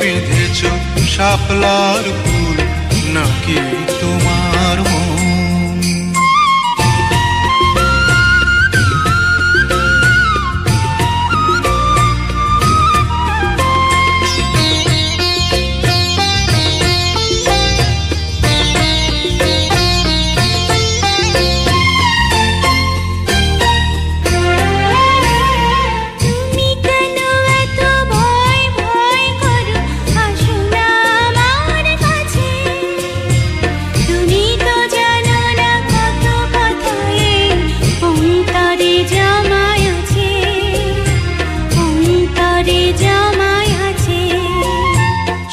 বেঁধেছ শাপলার ফুল নাকি তোমার মন?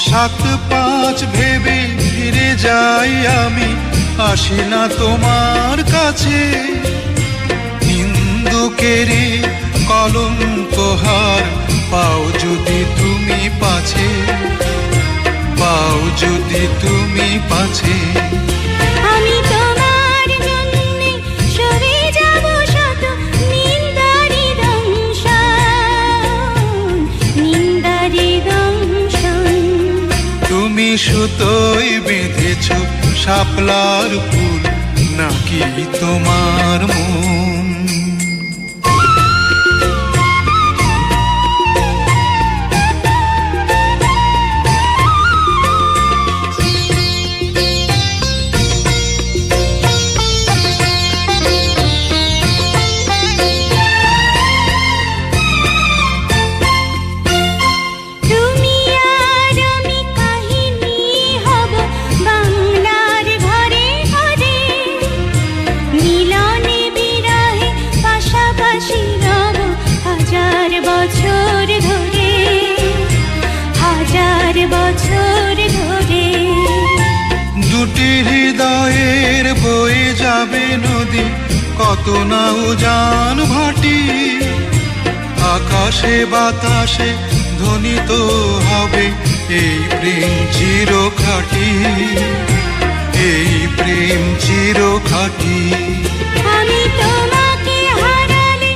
সাত পাঁচ ভেবে ফিরে যাই আমি, আসি না তোমার কাছে। নিন্দুকেরে কলঙ্কহার পাও যদি তুমি পাছে, পাও যদি তুমি পাছে। আমি তোমার জন্যে সরে যাব শত নিন্দারি দংশন, নিন্দারি দংশন। তুমি সুতোয় বেঁধেছ শাপলার ফুল নাকি তোমার মন? বছর ধরে দুটি হৃদয়ের বয়ে যাবে নদী, কত না উজান ভাটি। আকাশে বাতাসে ধ্বনিত হবে এই প্রেম চিরখাটি, এই প্রেম চিরখাটি। আমি তোমাকে হারালে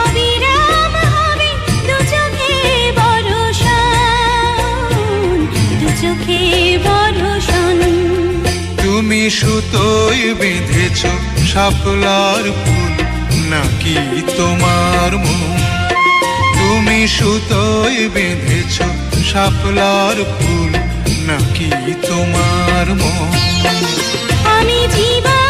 অবিরাম হবে দু চোখে বর্ষণ, দু চোখে বর্ষণ। তুমি সুতোয় বেঁধেছ শাপলার ফুল নাকি তোমার মন? তুমি সুতোয় বেঁধেছ শাপলার ফুল নাকি তোমার মন? আমি জীবন